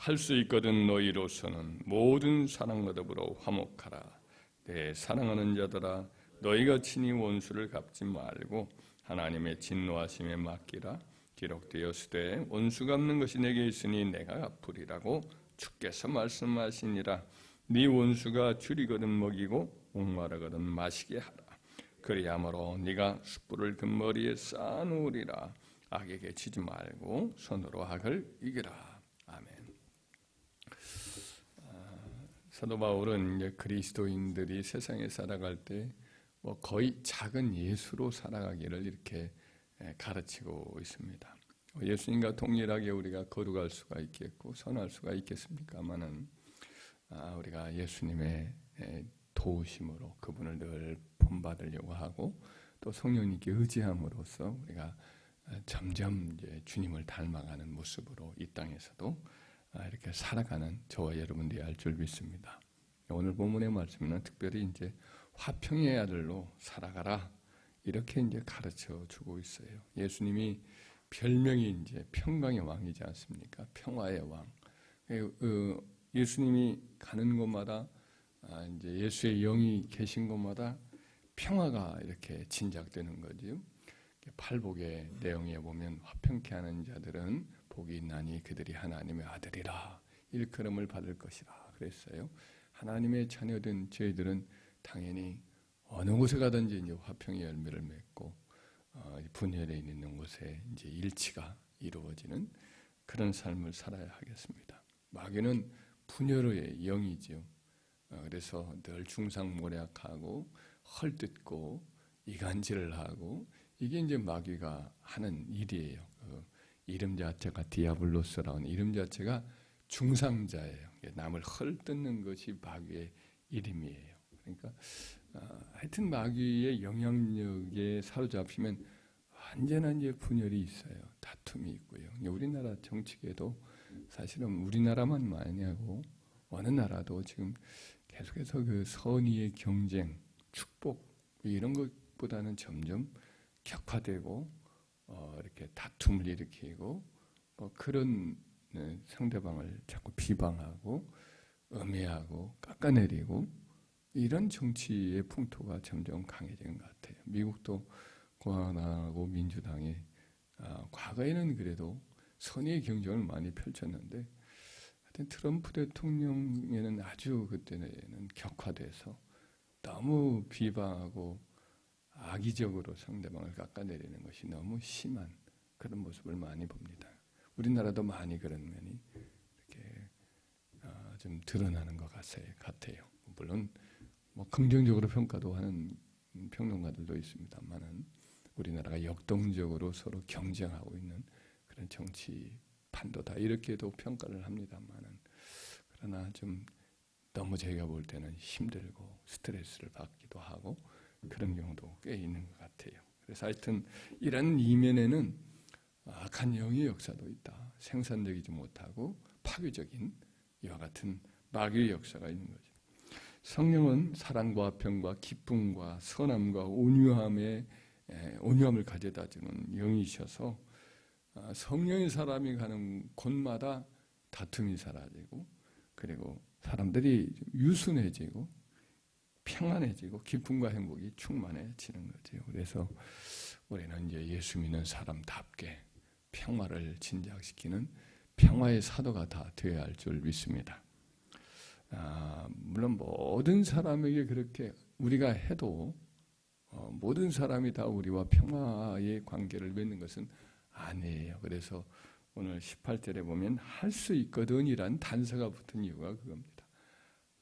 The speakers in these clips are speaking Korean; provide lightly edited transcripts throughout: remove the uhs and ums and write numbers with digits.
할 수 있거든 너희로서는 모든 사랑과 더불어 화목하라. 내 사랑하는 자들아 너희가 친히 원수를 갚지 말고 하나님의 진노하심에 맡기라. 기록되었으되 원수 갚는 것이 내게 있으니 내가 갚으리라고 주께서 말씀하시니라. 네 원수가 줄이거든 먹이고 목마르거든 마시게 하라. 그리하므로 네가 숯불을 그 머리에 쌓아놓으리라. 악에게 지지 말고 손으로 악을 이기라. 아멘. 사도 바울은 이제 그리스도인들이 세상에 살아갈 때 거의 작은 예수로 살아가기를 이렇게 가르치고 있습니다. 예수님과 동일하게 우리가 거룩할 수가 있겠고 선할 수가 있겠습니까마는 우리가 예수님의 도우심으로 그분을 늘 본받으려고 하고 또 성령님께 의지함으로써 우리가 점점 이제 주님을 닮아가는 모습으로 이 땅에서도 이렇게 살아가는 저와 여러분들이 알 줄 믿습니다. 오늘 본문의 말씀은 특별히 이제 화평의 아들로 살아가라 이렇게 이제 가르쳐 주고 있어요. 예수님이 별명이 이제 평강의 왕이지 않습니까? 평화의 왕. 예수님이 가는 곳마다 이제 예수의 영이 계신 곳마다 평화가 이렇게 진작되는 거지요. 팔복의 내용에 보면 화평케 하는 자들은 복이 있나니 그들이 하나님의 아들이라 일컬음을 받을 것이라 그랬어요. 하나님의 자녀된 저희들은 당연히 어느 곳에 가든지 이제 화평의 열매를 맺고 분열에 있는 곳에 이제 일치가 이루어지는 그런 삶을 살아야 하겠습니다. 마귀는 분열의 영이지요. 그래서 늘 중상모략하고 헐뜯고 이간질을 하고 이게 이제 마귀가 하는 일이에요. 이름 자체가 디아블로스라는 이름 자체가 중상자예요. 남을 헐뜯는 것이 마귀의 이름이에요. 그러니까 하여튼 마귀의 영향력에 사로잡히면 언제나 이제 분열이 있어요. 다툼이 있고요. 우리나라 정치계도 사실은 우리나라만 아니고 어느 나라도 지금 계속해서 그 선의의 경쟁, 축복 이런 것보다는 점점 격화되고 이렇게 다툼을 일으키고 그런 상대방을 자꾸 비방하고 음해하고 깎아내리고 이런 정치의 풍토가 점점 강해지는 것 같아요. 미국도 공화당하고 민주당이 과거에는 그래도 선의의 경쟁을 많이 펼쳤는데 하여튼 트럼프 대통령에는 아주 그때는 격화돼서 너무 비방하고 악의적으로 상대방을 깎아내리는 것이 너무 심한 그런 모습을 많이 봅니다. 우리나라도 많이 그런 면이 이렇게 좀 드러나는 것 같아요. 물론 긍정적으로 평가도 하는 평론가들도 있습니다만은 우리나라가 역동적으로 서로 경쟁하고 있는 그런 정치판도다 이렇게도 평가를 합니다만은 그러나 좀 너무 저희가 볼 때는 힘들고 스트레스를 받기도 하고 그런 경우도 꽤 있는 것 같아요. 그래서 하여튼 이런 이면에는 악한 영의 역사도 있다. 생산적이지 못하고 파괴적인 이와 같은 마귀의 역사가 있는 거죠. 성령은 사랑과 평과 기쁨과 선함과 온유함을 가져다 주는 영이셔서 성령의 사람이 가는 곳마다 다툼이 사라지고 그리고 사람들이 유순해지고 평안해지고 기쁨과 행복이 충만해지는 거죠. 그래서 우리는 이제 예수 믿는 사람답게 평화를 진작시키는 평화의 사도가 다 되어야 할 줄 믿습니다. 물론 모든 사람에게 그렇게 우리가 해도 모든 사람이 다 우리와 평화의 관계를 맺는 것은 아니에요. 그래서 오늘 18절에 보면 할 수 있거든이란 단서가 붙은 이유가 그겁니다.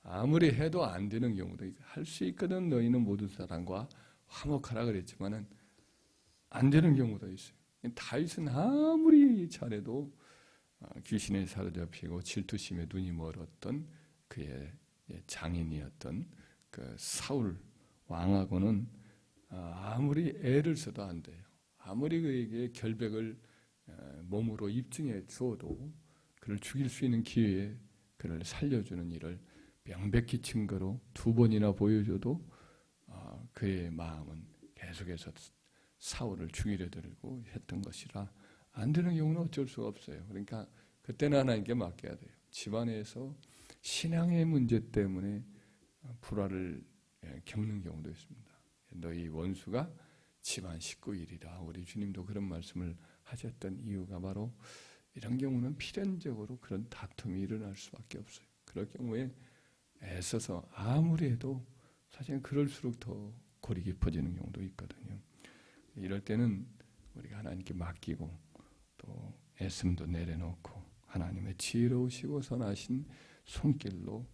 아무리 해도 안 되는 경우도 할 수 있거든 너희는 모든 사람과 화목하라 그랬지만은 안 되는 경우도 있어요. 다윗은 아무리 잘해도 귀신에 사로잡히고 질투심에 눈이 멀었던 그의 장인이었던 그 사울 왕하고는 아무리 애를 써도 안 돼요. 아무리 그에게 결백을 몸으로 입증해 주어도 그를 죽일 수 있는 기회에 그를 살려주는 일을 명백히 증거로 2번이나 보여줘도 그의 마음은 계속해서 사울을 죽이려 들고 했던 것이라 안 되는 경우는 어쩔 수가 없어요. 그러니까 그때는 하나님께 맡겨야 돼요. 집안에서 신앙의 문제 때문에 불화를 겪는 경우도 있습니다. 너희 원수가 집안 식구이리라. 우리 주님도 그런 말씀을 하셨던 이유가 바로 이런 경우는 필연적으로 그런 다툼이 일어날 수밖에 없어요. 그럴 경우에 애써서 아무리 해도 사실은 그럴수록 더 골이 깊어지는 경우도 있거든요. 이럴 때는 우리가 하나님께 맡기고 또 애씀도 내려놓고 하나님의 지혜로우시고 선하신 손길로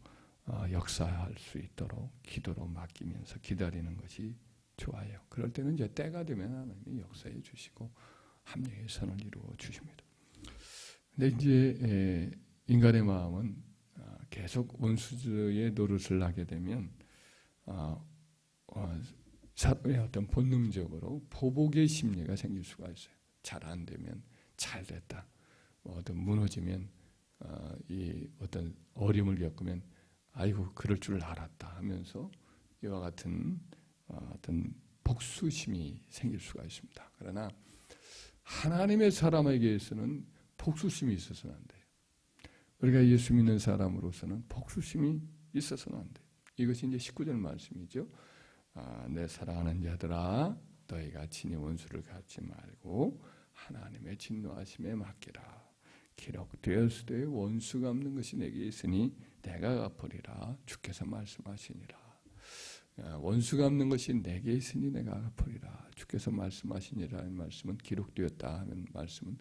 역사할 수 있도록 기도로 맡기면서 기다리는 것이 좋아요. 그럴 때는 이제 때가 되면 하나님이 역사해 주시고 합력의 선을 이루어 주십니다. 근데 이제 인간의 마음은 계속 원수의 노릇을 하게 되면 사람의 어떤 본능적으로 보복의 심리가 생길 수가 있어요. 잘 안 되면 잘 됐다. 어떤 무너지면 이 어떤 어려움을 겪으면 아이고 그럴 줄 알았다 하면서 이와 같은 어떤 복수심이 생길 수가 있습니다. 그러나 하나님의 사람에게서는 복수심이 있어서는 안 돼요. 우리가 예수 믿는 사람으로서는 복수심이 있어서는 안 돼요. 이것이 이제 19절 말씀이죠. 내 사랑하는 자들아 너희가 친히 원수를 갚지 말고 하나님의 진노하심에 맡기라. 기록되었으되 원수 갚는 것이 내게 있으니 내가 갚으리라. 주께서 말씀하시니라. 원수 갚는 것이 내게 있으니 내가 갚으리라. 주께서 말씀하시니라는 말씀은 기록되었다 하는 말씀은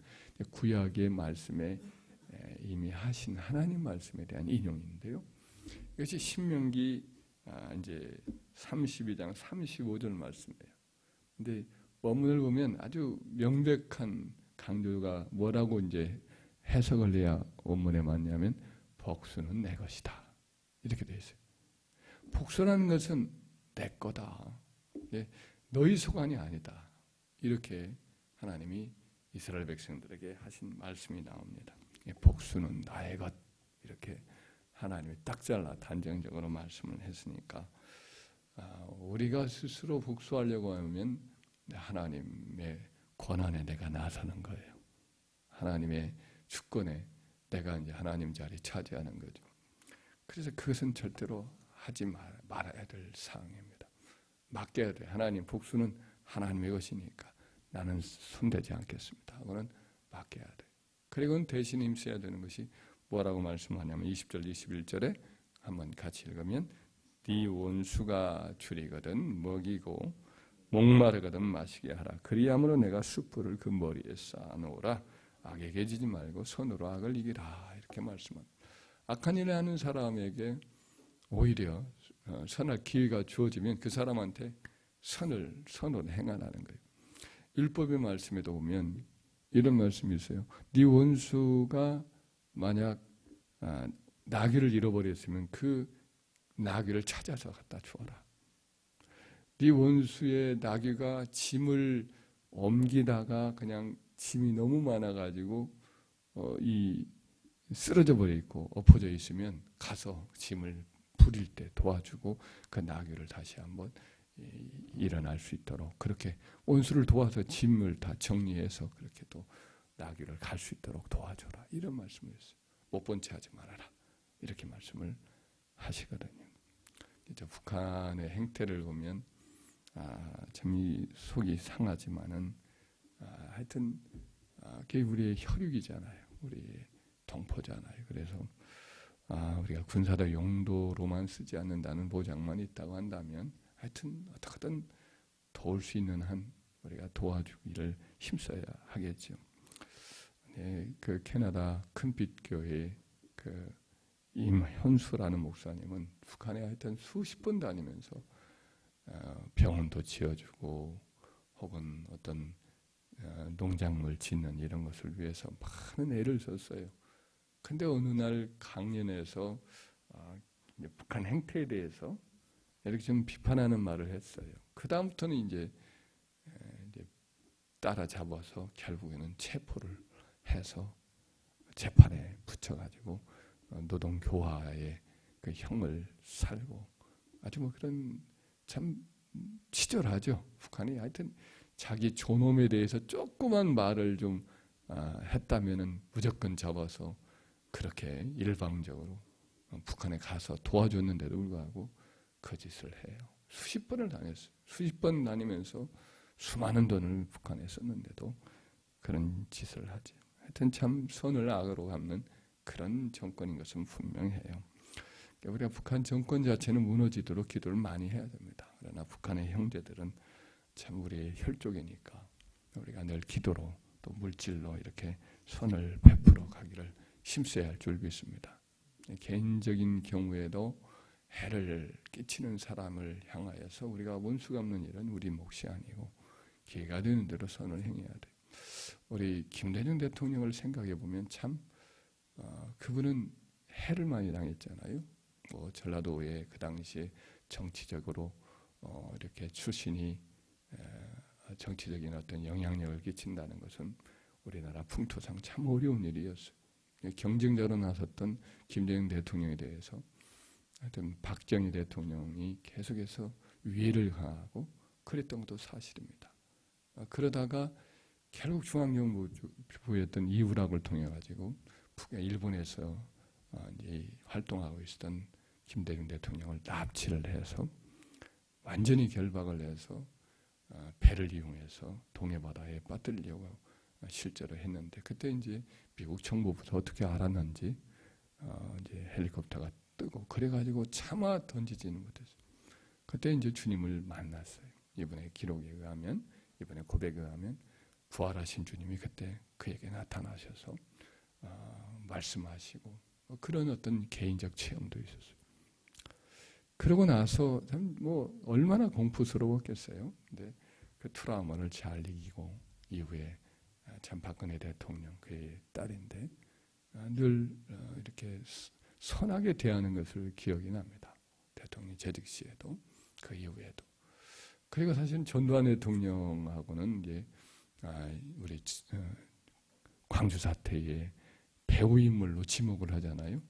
구약의 말씀에 이미 하신 하나님 말씀에 대한 인용인데요. 이것이 신명기 이제 32장 35절 말씀이에요. 근데 원문을 보면 아주 명백한 강조가 뭐라고 이제 해석을 해야 원문에 맞냐면 복수는 내 것이다. 이렇게 되어 있어요. 복수라는 것은 내 거다. 너희 소관이 아니다. 이렇게 하나님이 이스라엘 백성들에게 하신 말씀이 나옵니다. 복수는 나의 것. 이렇게 하나님이 딱 잘라 단정적으로 말씀을 했으니까 우리가 스스로 복수하려고 하면 하나님의 권한에 내가 나서는 거예요. 하나님의 주권에 내가 이제 하나님 자리 차지하는 거죠. 그래서 그것은 절대로 하지 말아야 될 사항입니다. 맡겨야 돼. 하나님 복수는 하나님의 것이니까 나는 손대지 않겠습니다. 하고는 맡겨야 돼. 그리고 대신 힘써야 되는 것이 뭐라고 말씀하냐면 20절 21절에 한번 같이 읽으면 네 원수가 줄이거든 먹이고 목마르거든 마시게 하라. 그리함으로 내가 숯불을 그 머리에 쌓아놓으라. 악에게 지지 말고 선으로 악을 이기라. 이렇게 말씀합니다. 악한 일을 하는 사람에게 오히려 선할 기회가 주어지면 그 사람한테 선으로 행하라는 거예요. 율법의 말씀에도 보면 이런 말씀이 있어요. 네 원수가 만약 나귀를 잃어버렸으면 그 나귀를 찾아서 갖다 주어라. 네 원수의 나귀가 짐을 옮기다가 그냥 짐이 너무 많아가지고 쓰러져 버려 있고 엎어져 있으면 가서 짐을 부릴 때 도와주고 그 나귀를 다시 한번 일어날 수 있도록 그렇게 원수를 도와서 짐을 다 정리해서 그렇게 또 나귀를 갈 수 있도록 도와줘라. 이런 말씀을 했어요. 못 본 채 하지 말아라. 이렇게 말씀을 하시거든요. 이제 북한의 행태를 보면 참 이 속이 상하지만은 하여튼 그게 우리의 혈육이잖아요. 우리의 동포잖아요. 그래서 우리가 군사적 용도로만 쓰지 않는다는 보장만 있다고 한다면 하여튼 어떻게든 도울 수 있는 한 우리가 도와주기를 힘써야 하겠죠. 네, 그 캐나다 큰빛교회 그 임현수라는 목사님은 북한에 하여튼 수십 번 다니면서 병원도 지어주고 혹은 어떤 농작물 짓는 이런 것을 위해서 많은 애를 썼어요. 근데 어느 날 강연에서 북한 행태에 대해서 이렇게 좀 비판하는 말을 했어요. 그 다음부터는 이제 따라잡아서 결국에는 체포를 해서 재판에 붙여가지고 노동교화의 그 형을 살고 아주 뭐 그런 참 치졸하죠. 북한이 하여튼 자기 존엄에 대해서 조그만 말을 좀 했다면은 무조건 잡아서 그렇게 일방적으로 북한에 가서 도와줬는데도 불구하고 거짓을 해요. 수십 번을 다녔어요. 수십 번 다니면서 수많은 돈을 북한에 썼는데도 그런 짓을 하죠. 하여튼 참 선을 악으로 갚는 그런 정권인 것은 분명해요. 우리가 북한 정권 자체는 무너지도록 기도를 많이 해야 됩니다. 그러나 북한의 형제들은 참 우리의 혈족이니까 우리가 늘 기도로 또 물질로 이렇게 선을 베풀어 가기를 힘써야 할 줄 믿습니다. 개인적인 경우에도 해를 끼치는 사람을 향하여서 우리가 원수 갚는 일은 우리 몫이 아니고 기회가 되는 대로 선을 행해야 돼요. 우리 김대중 대통령을 생각해 보면 참 그분은 해를 많이 당했잖아요. 뭐 전라도에 그 당시에 정치적으로 이렇게 출신이 정치적인 어떤 영향력을 끼친다는 것은 우리나라 풍토상 참 어려운 일이었어요. 경쟁자로 나섰던 김대중 대통령에 대해서 하여튼 박정희 대통령이 계속해서 위해를 가하고 그랬던 것도 사실입니다. 그러다가 결국 중앙정부였던 이우락을 통해 가지고 일본에서 이제 활동하고 있었던 김대중 대통령을 납치를 해서 완전히 결박을 해서 배를 이용해서 동해바다에 빠뜨리려고 실제로 했는데 그때 이제 미국 정부부터 어떻게 알았는지 이제 헬리콥터가 뜨고 그래가지고 차마 던지지는 못했어요. 그때 이제 주님을 만났어요. 이번에 기록에 의하면 이번에 고백에 의하면 부활하신 주님이 그때 그에게 나타나셔서 말씀하시고 그런 어떤 개인적 체험도 있었어요. 그러고 나서 참 뭐 얼마나 공포스러웠겠어요. 근데 그 트라우마를 잘 이기고 이후에 참 박근혜 대통령 그의 딸인데 늘 이렇게 선하게 대하는 것을 기억이 납니다. 대통령 재직 시에도 그 이후에도. 그리고 사실 전두환 대통령하고는 이제 우리 광주 사태의 배우 인물로 지목을 하잖아요.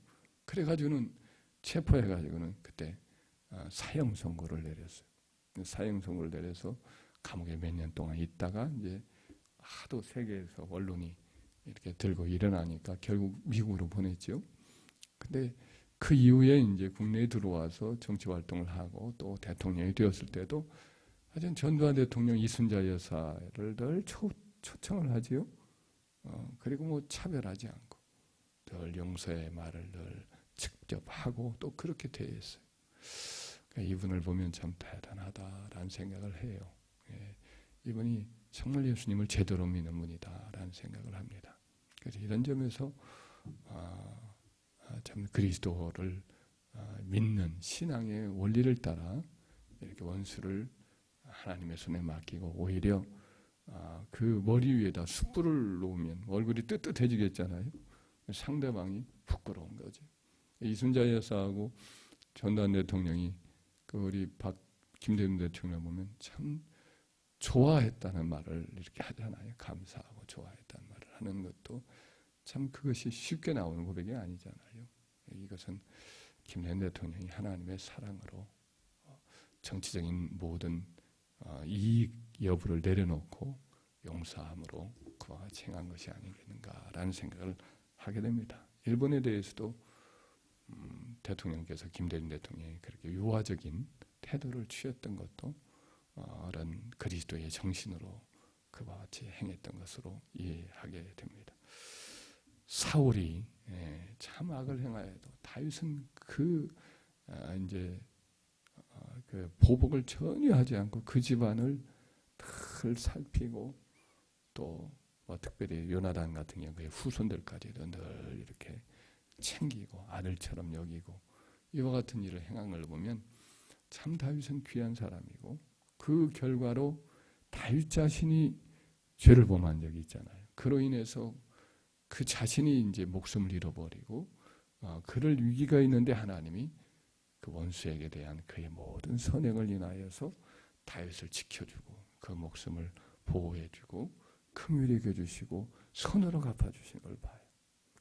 그래가지고는 체포해가지고는 그때 사형 선고를 내렸어요. 사형 선고를 내려서 감옥에 몇 년 동안 있다가 이제 하도 세계에서 언론이 이렇게 들고 일어나니까 결국 미국으로 보냈죠. 근데 그 이후에 이제 국내에 들어와서 정치 활동을 하고 또 대통령이 되었을 때도 하여튼 전두환 대통령 이순자 여사를 늘 초청을 하지요. 그리고 뭐 차별하지 않고 늘 용서의 말을 늘 직접 하고 또 그렇게 대했어요. 그러니까 이분을 보면 참 대단하다라는 생각을 해요. 예, 이분이 정말 예수님을 제대로 믿는 분이다라는 생각을 합니다. 그래서 이런 점에서 참 그리스도를 믿는 신앙의 원리를 따라 이렇게 원수를 하나님의 손에 맡기고 오히려 그 머리 위에다 숯불을 놓으면 얼굴이 뜨뜻해지겠잖아요. 상대방이 부끄러운 거죠. 이순자 여사하고 전두환 대통령이 그 우리 김대중 대통령 보면 참 좋아했다는 말을 이렇게 하잖아요. 감사하고 좋아했다는 말을 하는 것도 참 그것이 쉽게 나오는 고백이 아니잖아요. 이것은 김대중 대통령이 하나님의 사랑으로 정치적인 모든 이익 여부를 내려놓고 용서함으로 그와 같이 행한 것이 아니겠는가라는 생각을 하게 됩니다. 일본에 대해서도 대통령께서 김대중 대통령이 그렇게 유화적인 태도를 취했던 것도 이런 그리스도의 정신으로 그와 같이 행했던 것으로 이해하게 됩니다. 사울이 참 악을 행하여도 다윗은 그 보복을 전혀 하지 않고 그 집안을 늘 살피고 또 뭐 특별히 요나단 같은 경우에 후손들까지도 늘 이렇게 챙기고 아들처럼 여기고 이와 같은 일을 행한 걸 보면 참 다윗은 귀한 사람이고 그 결과로 다윗 자신이 죄를 범한 적이 있잖아요. 그로 인해서 그 자신이 이제 목숨을 잃어버리고 그럴 위기가 있는데 하나님이 그 원수에게 대한 그의 모든 선행을 인하여서 다윗을 지켜주고 그 목숨을 보호해주고 긍휼히 여겨주시고 선으로 갚아주신 걸 봐요.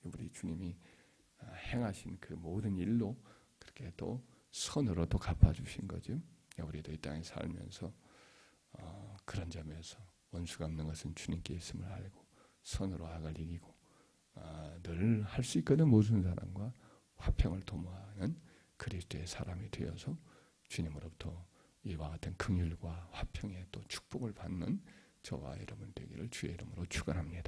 우리 주님이 행하신 그 모든 일로 그렇게 또 선으로 또 갚아주신 거죠. 우리도 이 땅에 살면서 그런 점에서 원수 갚는 것은 주님께 있음을 알고 선으로 악을 이기고 늘 할 수 있거든. 모든 사람과 화평을 도모하는 그리스도의 사람이 되어서 주님으로부터 이와 같은 긍휼과 화평의 또 축복을 받는 저와 여러분 되기를 주의 이름으로 축원합니다.